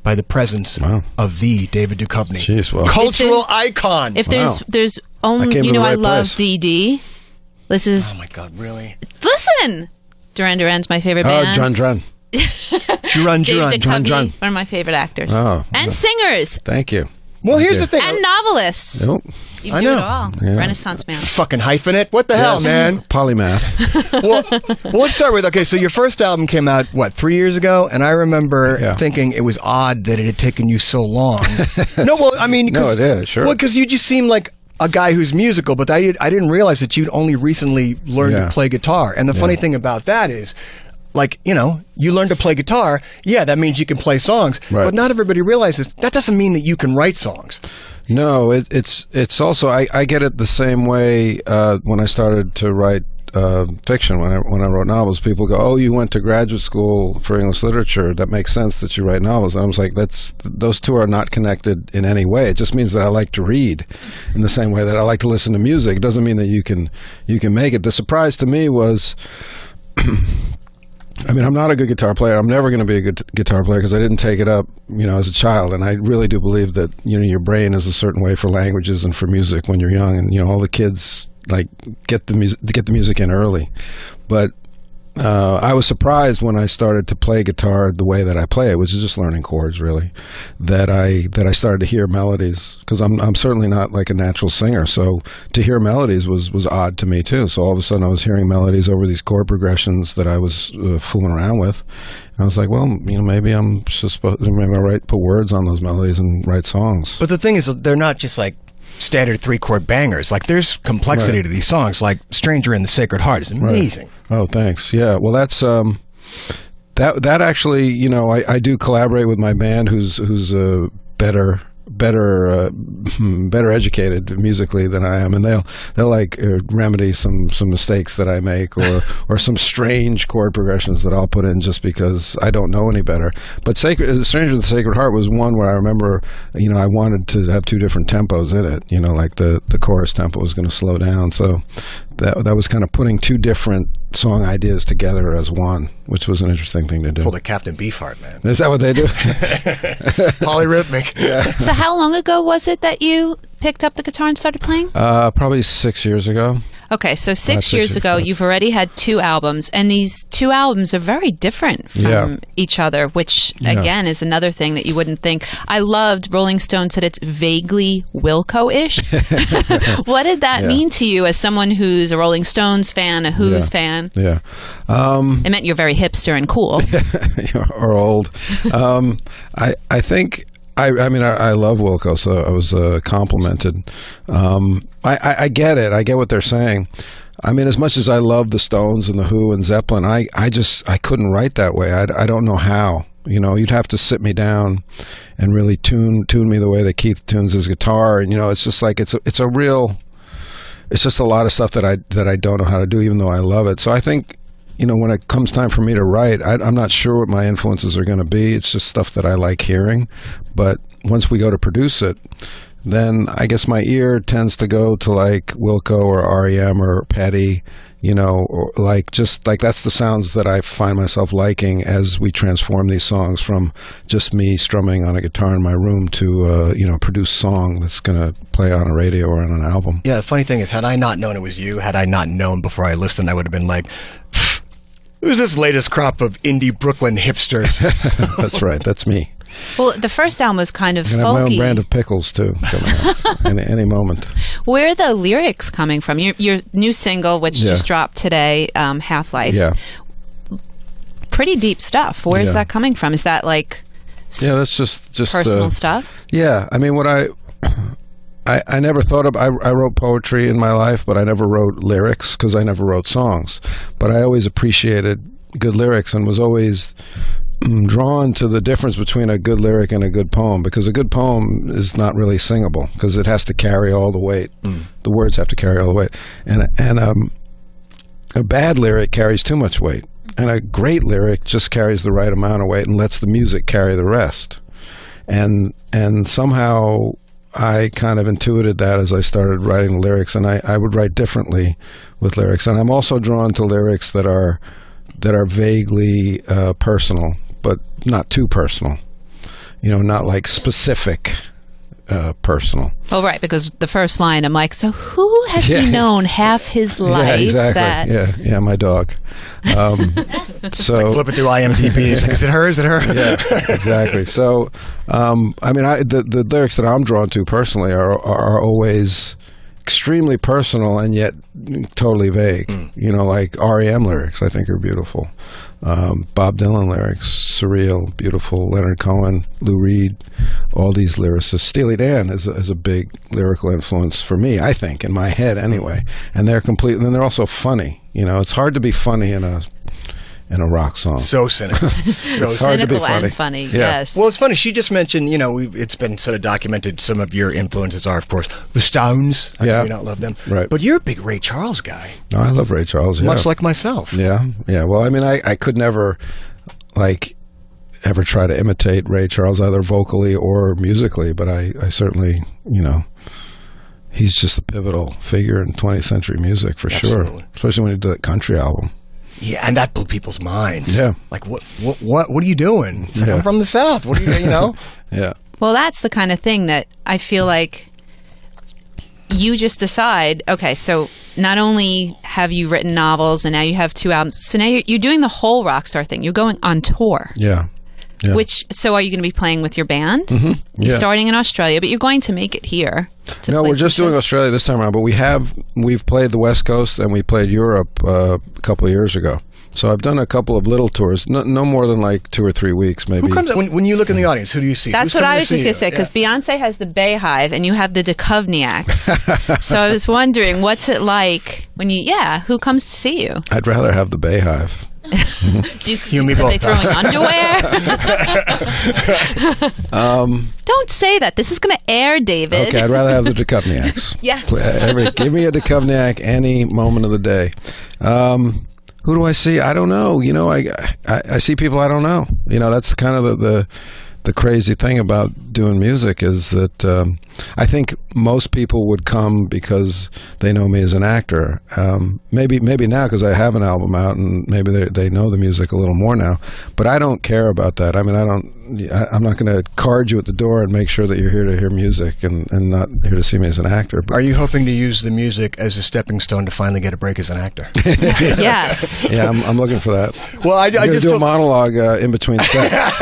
by the presence of the David Duchovny. Jeez, well. Cultural icon. If there's only, I love DD. This is... Oh, my God, really? Listen! Duran Duran's my favorite band. Duran. Duran. Dave Duchovny, one of my favorite actors. Oh, and singers. Thank you. Well, here's the thing. And novelists. Nope. You do it all. Yeah. Renaissance man. Fucking hyphenate. What the hell, man? Polymath. well, let's start with, okay, so your first album came out, 3 years ago? And I remember thinking it was odd that it had taken you so long. No, well, I mean... No, it is, sure. Well, because you just seem like a guy who's musical, but I didn't realize that you'd only recently learned to play guitar. And the funny thing about that is... Like, you learn to play guitar, that means you can play songs. Right. But not everybody realizes that doesn't mean that you can write songs. No, it's also, I get it the same way when I started to write fiction. When I wrote novels, people go, "Oh, you went to graduate school for English literature. That makes sense that you write novels." And I was like, those two are not connected in any way. It just means that I like to read in the same way that I like to listen to music. It doesn't mean that you can make it. The surprise to me was... I mean, I'm not a good guitar player. I'm never going to be a good guitar player because I didn't take it up, as a child. And I really do believe that, your brain is a certain way for languages and for music when you're young. And, all the kids, get the music in early. But I was surprised when I started to play guitar the way that I play it, which is just learning chords, really, that I started to hear melodies, because I'm certainly not like a natural singer. So to hear melodies was odd to me too. So all of a sudden I was hearing melodies over these chord progressions that I was fooling around with, and I was like, well, maybe I'm just supposed to put words on those melodies and write songs. But the thing is, they're not just like standard 3-chord bangers. Like, there's complexity to these songs. Like Stranger in the Sacred Heart is amazing. Right. Oh, thanks. Yeah. Well, that's that actually, I do collaborate with my band, who's better educated musically than I am, and they'll remedy some mistakes that I make, or some strange chord progressions that I'll put in just because I don't know any better. But Stranger in the Sacred Heart was one where I remember, I wanted to have two different tempos in it. Like the chorus tempo was going to slow down, so that was kind of putting two different song ideas together as one, which was an interesting thing to do. Pulled a Captain Beefheart, man. Is that what they do? Polyrhythmic. Yeah. So how long ago was it that you picked up the guitar and started playing? Probably 6 years ago. Okay, so 6 years ago, you've already had 2 albums, and these 2 albums are very different from each other, which, again, is another thing that you wouldn't think. I loved Rolling Stone said it's vaguely Wilco-ish. What did that mean to you as someone who's a Rolling Stones fan, a Who's fan? Yeah. It meant you're very hipster and cool. Or old. I think... I love Wilco, so I was complimented. I get it. I get what they're saying. I mean, as much as I love the Stones and the Who and Zeppelin, I couldn't write that way. I don't know how. You'd have to sit me down and really tune me the way that Keith tunes his guitar, and it's just like it's just a lot of stuff that I don't know how to do, even though I love it. So I think, when it comes time for me to write, I'm not sure what my influences are going to be. It's just stuff that I like hearing. But once we go to produce it, then I guess my ear tends to go to like Wilco or REM or Petty, or that's the sounds that I find myself liking as we transform these songs from just me strumming on a guitar in my room to, produce song that's going to play on a radio or on an album. Yeah, the funny thing is, had I not known it was you, had I not known before I listened, I would have been like... Who's this latest crop of indie Brooklyn hipsters? That's right. That's me. Well, the first album was kind of folky. I have my own brand of pickles, too, coming up any moment. Where are the lyrics coming from? Your new single, which just dropped today, Half-Life. Yeah. Pretty deep stuff. Where is that coming from? Is that that's just personal stuff? Yeah. I mean, what I never thought of... I wrote poetry in my life, but I never wrote lyrics because I never wrote songs. But I always appreciated good lyrics and was always drawn to the difference between a good lyric and a good poem, because a good poem is not really singable because it has to carry all the weight. The words have to carry all the weight. And a bad lyric carries too much weight. And a great lyric just carries the right amount of weight and lets the music carry the rest. And somehow... I kind of intuited that as I started writing lyrics, and I would write differently with lyrics. And I'm also drawn to lyrics that are vaguely personal, but not too personal. not like specific. Personal. Oh, right, because the first line, I'm like, so who has he known half his life? Yeah, exactly. Yeah, my dog. So like flipping through IMDb, it's like, is it her? Is it her? Yeah, exactly. So, the lyrics that I'm drawn to personally are always extremely personal and yet totally vague. Like REM lyrics, I think are beautiful. Bob Dylan lyrics, surreal, beautiful. Leonard Cohen, Lou Reed, all these lyricists. Steely Dan is a big lyrical influence for me, I think, in my head anyway. And they're also funny. It's hard to be funny in a rock song. So cynical. It's hard to be funny. And funny, yes. Well, it's funny. She just mentioned, it's been sort of documented. Some of your influences are, of course, the Stones. I do not love them. Right. But you're a big Ray Charles guy. No, I love Ray Charles, Much like myself. Yeah. Well, I could never, ever try to imitate Ray Charles, either vocally or musically, but I certainly, he's just a pivotal figure in 20th century music, for sure. Especially when he did that country album. Yeah, and that blew people's minds. Yeah. Like, what are you doing? It's like, I'm from the South. What are you, Yeah. Well, that's the kind of thing that I feel like you just decide, okay, so not only have you written novels and now you have 2 albums, so now you're doing the whole rock star thing. You're going on tour. Yeah. So are you going to be playing with your band? Mm-hmm. You're starting in Australia, but you're going to make it here. No, we're just doing Australia this time around, but we've played the West Coast and we played Europe a couple of years ago. So I've done a couple of little tours, no more than like 2 or 3 weeks, maybe. Who comes when you look in the audience? Who do you see? That's what I was just going to say, because Beyonce has the Bayhive and you have the Duchovnys. So I was wondering, what's it like when who comes to see you? I'd rather have the Bayhive. Are they throwing underwear? Don't say that. This is going to air, David. Okay, I'd rather have the Duchovnys. Yes. Give me a Duchovny any moment of the day. Who do I see? I don't know. I see people I don't know. That's kind of the crazy thing about doing music is that I think most people would come because they know me as an actor. Maybe now because I have an album out and maybe they know the music a little more now. But I don't care about that. I'm not going to card you at the door and make sure that you're here to hear music and not here to see me as an actor. But are you hoping to use the music as a stepping stone to finally get a break as an actor? Yes. Yeah, I'm looking for that. Well, I just do a monologue in between sets.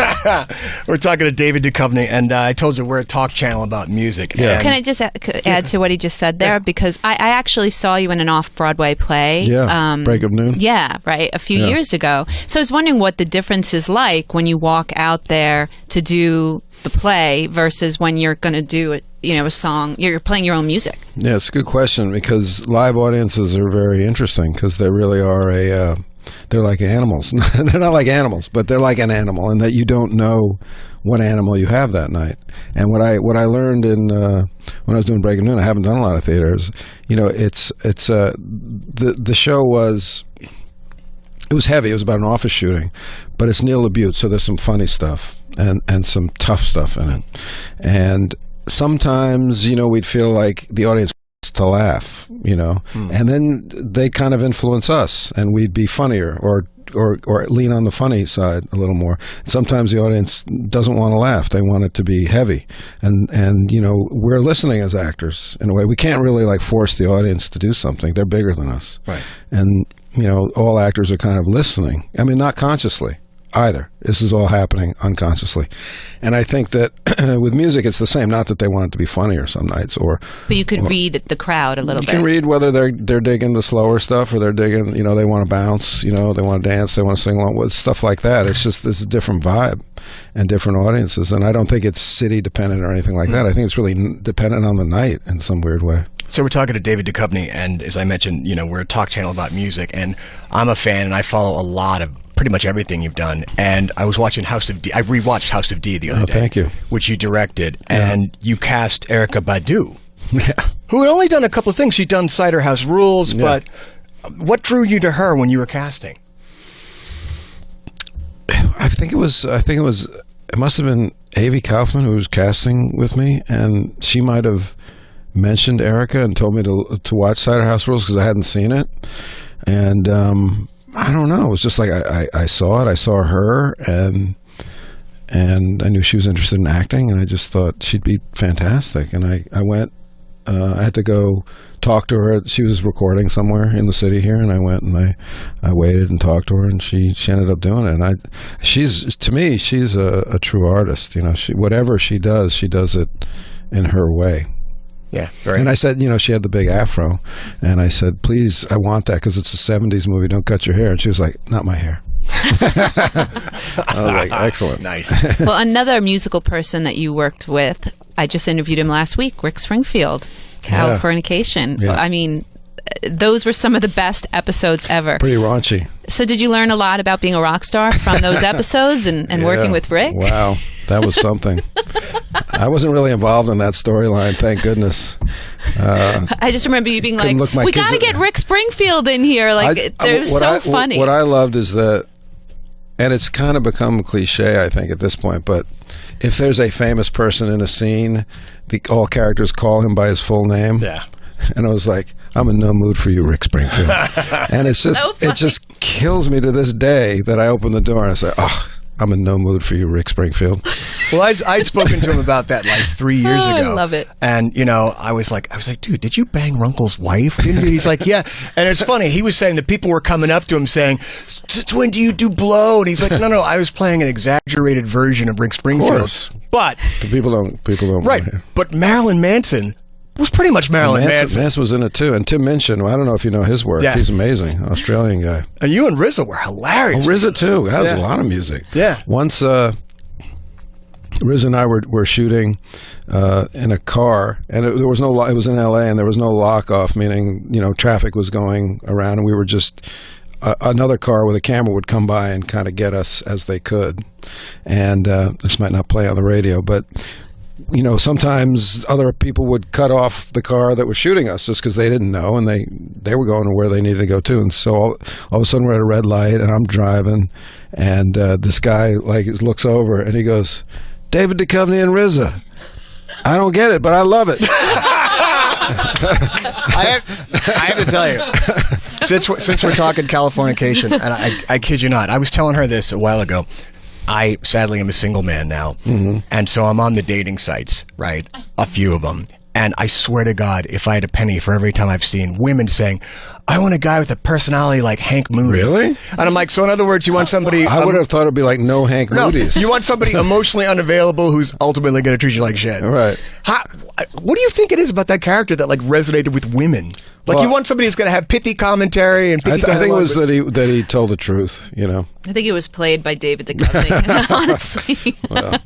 We're talking to David Duchovny, and I told you we're a talk channel about music. Yeah. Can I just add to what he just said there? Because I actually saw you in an off-Broadway play. Yeah, Break of Noon. Yeah, right, a few years ago. So I was wondering what the difference is like when you walk out there to do the play versus when you're going to do a song, you're playing your own music. Yeah, it's a good question because live audiences are very interesting because they really are they're like animals. They're not like animals, but they're like an animal in that you don't know what animal you have that night. And what I learned in when I was doing Break of Noon, I haven't done a lot of theaters. It's the show was. It was heavy. It was about an office shooting, but it's Neil LaBute, so there's some funny stuff and some tough stuff in it. And sometimes, we'd feel like the audience wants to laugh, and then they kind of influence us, and we'd be funnier or lean on the funny side a little more. Sometimes the audience doesn't want to laugh; they want it to be heavy, and we're listening as actors in a way. We can't really force the audience to do something. They're bigger than us, right? And all actors are kind of listening. Not consciously either. This is all happening unconsciously. And I think that with music, it's the same. Not that they want it to be funnier some nights, but you could read the crowd a little bit. You can read whether they're digging the slower stuff or they're digging, they want to bounce, they want to dance, they want to sing along with stuff like that. It's just this different vibe and different audiences. And I don't think it's city dependent or anything like that. I think it's really dependent on the night in some weird way. So we're talking to David Duchovny, and as I mentioned, we're a talk channel about music, and I'm a fan, and I follow a lot of pretty much everything you've done. And I was watching House of D. I rewatched House of D the other day. Thank you. Which you directed, and you cast Erykah Badu, yeah, who had only done a couple of things. She'd done Cider House Rules, but what drew you to her when you were casting? It must have been Avi Kaufman who was casting with me, and she might have mentioned Erykah and told me to watch Cider House Rules because I hadn't seen it. And I don't know. It was just like I saw it. I saw her, and and I knew she was interested in acting, and I just thought she'd be fantastic. And I went. I had to go talk to her. She was recording somewhere in the city here, and I went and I waited and talked to her, and she ended up doing it. And she's a true artist. Whatever she does it in her way. Yeah, right. And I said, she had the big afro, and I said, please, I want that because it's a 70s movie. Don't cut your hair. And she was like, not my hair. I was like, excellent. Nice. Well, another musical person that you worked with, I just interviewed him last week, Rick Springfield, Californication. Yeah. I mean, those were some of the best episodes ever. Pretty raunchy. So did you learn a lot about being a rock star from those episodes and working with Rick? Wow, that was something. I wasn't really involved in that storyline, thank goodness. I just remember you being like, we got to get Rick Springfield in here. They're so funny. What I loved is that, and it's kind of become cliche, I think, at this point, but if there's a famous person in a scene, all characters call him by his full name. Yeah. And I was like, I'm in no mood for you, Rick Springfield. And it's just, it just kills me to this day that I open the door and I say, oh, I'm in no mood for you, Rick Springfield. Well, I'd spoken to him about that 3 years ago. I love it. And, I was like, dude, did you bang Runkle's wife? He's like, yeah. And it's funny. He was saying that people were coming up to him saying, since when do you do blow? And he's like, no, I was playing an exaggerated version of Rick Springfield. Of course. But people don't. Right. But Marilyn Manson was pretty much Marilyn Manson. Manson was in it too. And Tim Minchin, I don't know if you know his work. Yeah. He's amazing. Australian guy. And you and RZA were hilarious. Oh, RZA too. That was a lot of music. Yeah. Once RZA and I were shooting in a car, and it was in LA, and there was no lock off, meaning traffic was going around, and we were just another car with a camera would come by and kind of get us as they could. And this might not play on the radio, but sometimes other people would cut off the car that was shooting us just because they didn't know, and they were going to where they needed to go too. And so all of a sudden we're at a red light, and I'm driving, and this guy looks over and he goes, David Duchovny and RZA. I don't get it, but I love it. I have to tell you, since we're talking Californication, and I kid you not, I was telling her this a while ago. I sadly am a single man now, and so I'm on the dating sites, right? A few of them. And I swear to God, if I had a penny for every time I've seen women saying, I want a guy with a personality like Hank Moody. Really? And I'm like, so in other words, you want somebody... I would have thought it'd be like no Hank Moody's. You want somebody emotionally unavailable who's ultimately going to treat you like shit. Right. What do you think it is about that character that resonated with women? You want somebody who's going to have pithy commentary and pithy I think it was that he told the truth, I think it was played by David Duchovny, honestly. Well,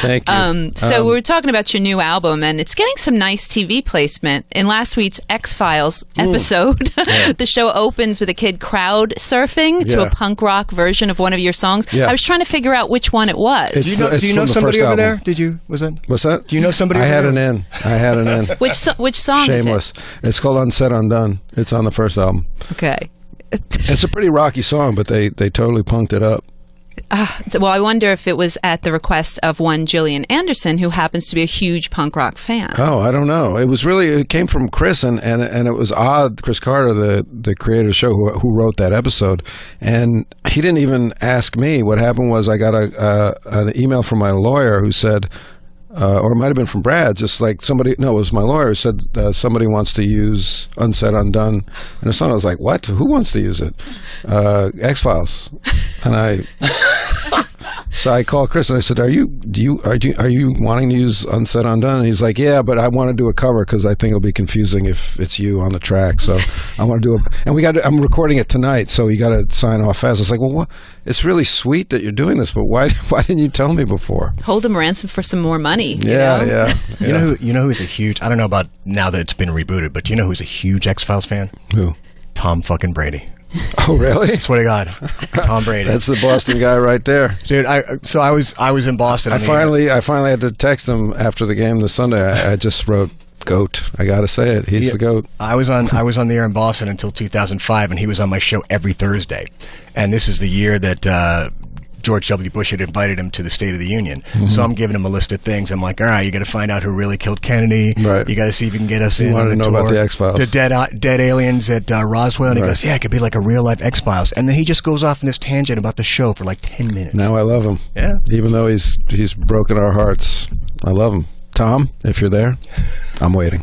thank you. So we were talking about your new album, and it's getting some nice TV placement. In last week's XFiles episode, the show opens with a kid crowd surfing to a punk rock version of one of your songs. Yeah. I was trying to figure out which one it was. Do you know somebody over there? What's that? Do you know somebody over there? I had an in. Which song Shameless. is it? It's called Unsaid Undone. It's on the first album. Okay. It's a pretty rocky song, but they totally punked it up. Well, I wonder if it was at the request of one Gillian Anderson, who happens to be a huge punk rock fan. Oh, I don't know. It came from Chris, and it was odd. Chris Carter, the creator of the show, who wrote that episode, and he didn't even ask me. What happened was I got an email from my lawyer who said, or it might have been from Brad, just like somebody, no, it was my lawyer who said somebody wants to use Unsaid Undone. And the song, I was like, what? Who wants to use it? XFiles. And so I called Chris and I said, are you wanting to use Unsaid Undone? And he's like, yeah, but I want to do a cover because I think it'll be confusing if it's you on the track. So I want to do I'm recording it tonight, so you got to sign off fast. I was like, well, what? It's really sweet that you're doing this, but why didn't you tell me before? Hold him ransom for some more money. Yeah. You know who's a huge, I don't know about now that it's been rebooted, but do you know who's a huge X-Files fan? Who? Tom fucking Brady. Oh, really? I swear to God, Tom Brady. That's the Boston guy right there, dude. I was in Boston. I finally had to text him after the game this Sunday. I just wrote GOAT. I got to say it. He's the GOAT. I was on the air in Boston until 2005, and he was on my show every Thursday. And this is the year that George W. Bush had invited him to the State of the Union. So I'm giving him a list of things. I'm like, all right, you got to find out who really killed Kennedy. Right. You got to see if you can get us in. You want to know tour. about the X-Files. The dead aliens at Roswell. And he goes, yeah, it could be like a real-life X-Files. And then he just goes off in this tangent about the show for like 10 minutes. Now I love him. Yeah. Even though he's broken our hearts. I love him. Tom, if you're there, I'm waiting.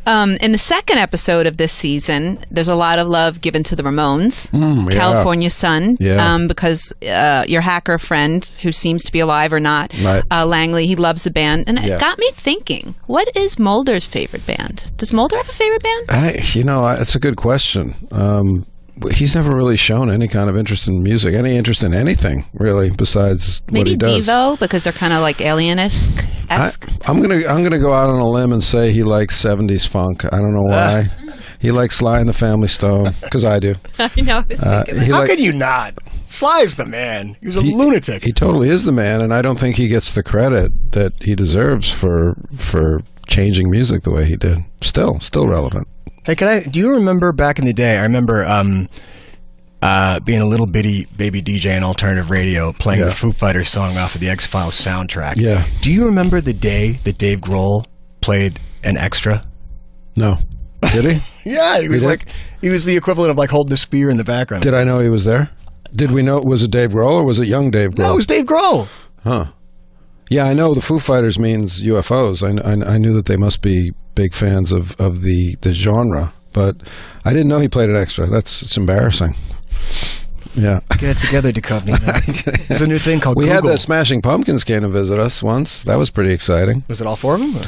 In the second episode of this season, there's a lot of love given to the Ramones, California Sun, because your hacker friend, who seems to be alive or not, Langley, he loves the band. And it got me thinking, what is Mulders' favorite band? Does Mulder have a favorite band? It's a good question. He's never really shown any kind of interest in music, any interest in anything, really, besides what he does. Maybe Devo, because they're kind of like alien-esque. I'm gonna go out on a limb and say he likes 70s funk. I don't know why. He likes Sly and the Family Stone, because I do. I know, I was thinking that. How could you not? Sly's the man. He was a lunatic. He totally is the man, and I don't think he gets the credit that he deserves for changing music the way he did. Still relevant. Hey, do you remember back in the day? I remember being a little bitty baby DJ on alternative radio, playing the Foo Fighters song off of the X-Files soundtrack. Yeah. Do you remember the day that Dave Grohl played an extra? No. Did he? Yeah, he was he was the equivalent of like holding a spear in the background. Did I know he was there? Did we know, was it Dave Grohl or was it young Dave Grohl? No, it was Dave Grohl. Huh. Yeah, I know the Foo Fighters means UFOs. I knew that they must be big fans of the genre, but I didn't know he played an extra. It's embarrassing. Yeah. Get it together, Duchovny. There's a new thing called We Google. had the Smashing Pumpkins came to visit us once. That was pretty exciting. Was it all four of them?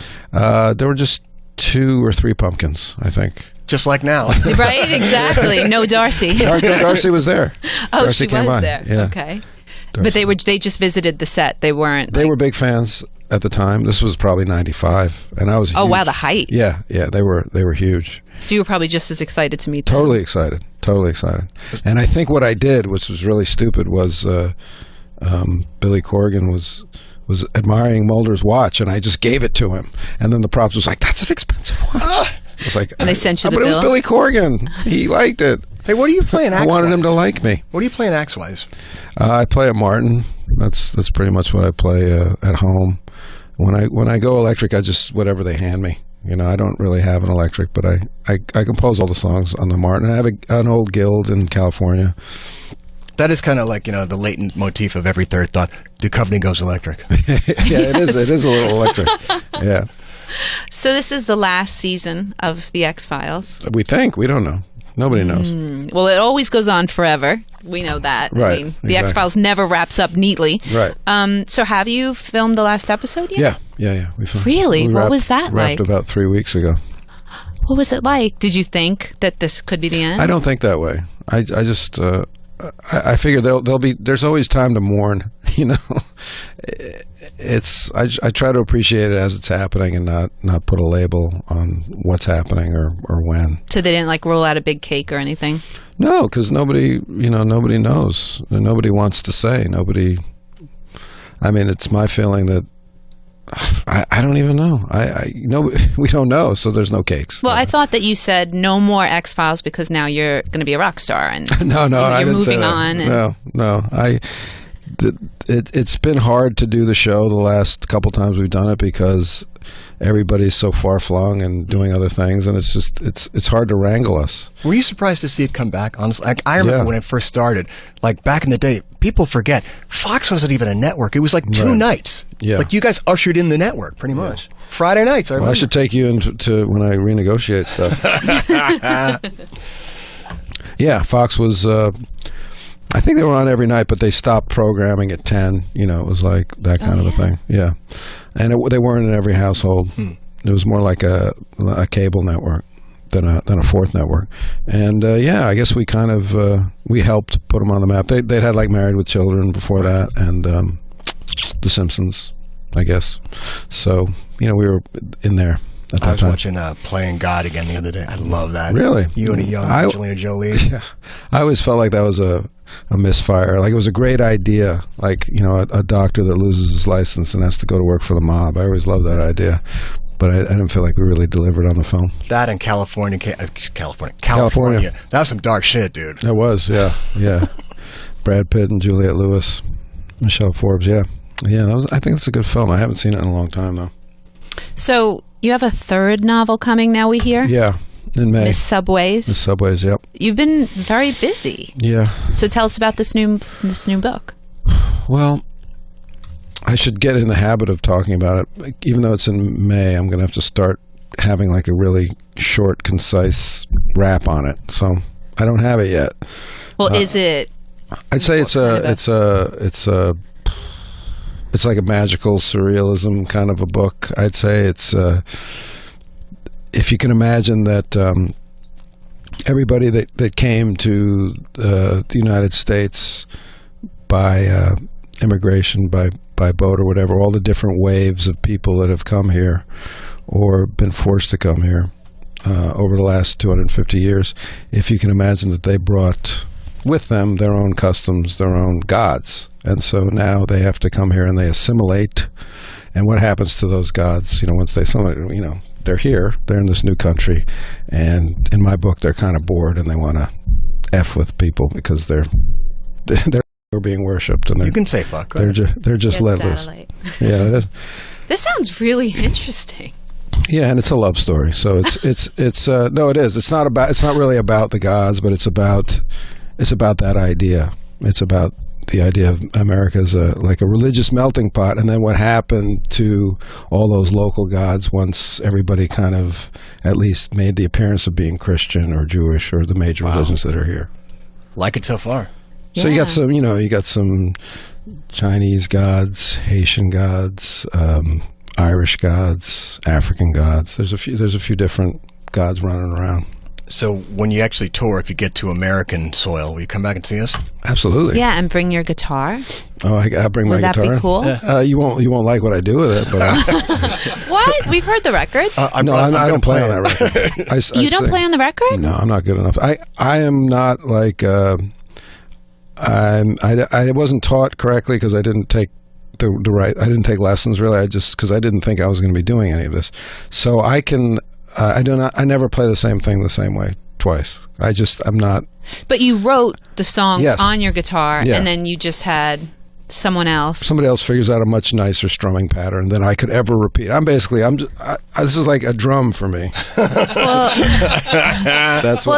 There were just 2 or 3 pumpkins, I think. Just like now. Right, exactly. No Darcy. Darcy was there. Oh, Darcy she was by. there. Yeah. Okay. Darcy. But they just visited the set. They weren't. They were big fans at the time. This was probably 95, and I was huge. Oh wow, the height. Yeah, they were huge. So you were probably just as excited to meet them. Totally excited. And I think what I did, which was really stupid, was Billy Corgan was admiring Mulder's watch, and I just gave it to him. And then the props was like, "That's an expensive watch." I was like, and they sent you the bill. But it was Billy Corgan. He liked it. Hey, what are you playing axe-wise? I wanted him to like me. What are you playing axe-wise? I play a Martin. That's pretty much what I play at home. When I go electric, I just whatever they hand me. I don't really have an electric, but I compose all the songs on the Martin. I have an old Guild in California. That is kind of like, the latent motif of every third thought. Duchovny goes electric. Yeah, it is. It is a little electric. Yeah. So this is the last season of the X-Files. We think. We don't know. Nobody knows. Well, it always goes on forever. We know that. Right. I mean, the X-Files never wraps up neatly. Right. So have you filmed the last episode yet? Yeah. We filmed. Really? What was that like? Wrapped about 3 weeks ago. What was it like? Did you think that this could be the end? I don't think that way. I just I figure there's always time to mourn. I try to appreciate it as it's happening and not put a label on what's happening or when. So they didn't roll out a big cake or anything? No, because nobody knows. Nobody wants to say. It's my feeling that I don't even know. We don't know, so there's no cakes. Well, I thought that you said no more X-Files because now you're going to be a rock star and no, you're moving on. No. It's been hard to do the show the last couple times we've done it because everybody's so far flung and doing other things, and it's hard to wrangle us. Were you surprised to see it come back? Honestly, I remember when it first started. Back in the day, people forget Fox wasn't even a network. It was 2 nights. Yeah. You guys ushered in the network pretty much. Friday nights. I should take you into when I renegotiate stuff. Yeah, Fox was. I think they were on every night, but they stopped programming at 10. It was like that kind of a thing. Yeah, and they weren't in every household. It was more like a cable network than a fourth network. And I guess we kind of we helped put them on the map. They'd had Married with Children before that, and The Simpsons, I guess. So we were in there. I was watching Playing God again the other day. I love that. Really? You and a young Angelina Jolie. Yeah. I always felt like that was a misfire. It was a great idea. A doctor that loses his license and has to go to work for the mob. I always loved that idea. But I didn't feel like we really delivered on the film. That and California. That was some dark shit, dude. It was, yeah. Brad Pitt and Juliette Lewis, Michelle Forbes. Yeah. I think it's a good film. I haven't seen it in a long time though. So you have a third novel coming now, we hear? Yeah, in May. Miss Subways. Miss Subways. Yep. You've been very busy. Yeah. So tell us about this new book. Well, I should get in the habit of talking about it. Even though it's in May, I'm going to have to start having like a really short, concise wrap on it. So I don't have it yet. Well, is it? I'd say it's like a magical surrealism kind of a book. I'd say it's if you can imagine that everybody that came to the United States by immigration, by boat or whatever, all the different waves of people that have come here or been forced to come here over the last 250 years, if you can imagine that they brought with them their own customs, their own gods. And so now they have to come here and they assimilate. And what happens to those gods, once they assimilate, they're here, they're in this new country. And in my book, they're kind of bored and they want to F with people because they're being worshipped. And you can say fuck. Right? They're just let loose. Yeah, it is. This sounds really interesting. Yeah, and it's a love story. So it's no, it is. It's not really about the gods, but it's about that idea. It's about the idea of America as like a religious melting pot, and then what happened to all those local gods once everybody kind of at least made the appearance of being Christian or Jewish or the major religions that are here. Like it so far. So you got some Chinese gods, Haitian gods, Irish gods, African gods. There's a few different gods running around. So when you actually tour, if you get to American soil, will you come back and see us? Absolutely. Yeah, and bring your guitar. Oh, I'll bring my guitar. Would that be cool? You won't like what I do with it, but what? We've heard the record. I don't play on that record. You don't play on the record? No, I'm not good enough. I am not like I wasn't taught correctly because I didn't take I didn't take lessons really. Because I didn't think I was going to be doing any of this. So I can. I never play the same thing the same way twice. I'm not. But you wrote the songs Yes. on your guitar, Yeah. and then you just had somebody else figures out a much nicer strumming pattern than I could ever repeat. This is like a drum for me. Well,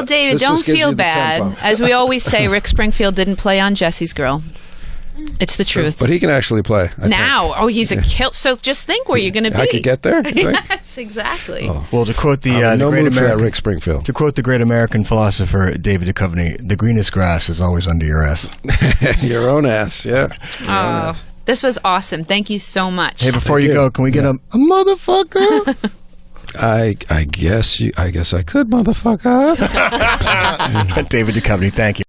David, don't feel bad. As we always say, Rick Springfield didn't play on Jesse's Girl. It's the truth. But he can actually play. He's a kill. So just think where you're going to be. I could get there. Yes, exactly. Oh. Well, to quote the great American Rick Springfield. To quote the great American philosopher David Duchovny, the greenest grass is always under your ass. Your own ass, yeah. This was awesome. Thank you so much. Hey, before you go, can we get a motherfucker? I guess I could, motherfucker. David Duchovny, thank you.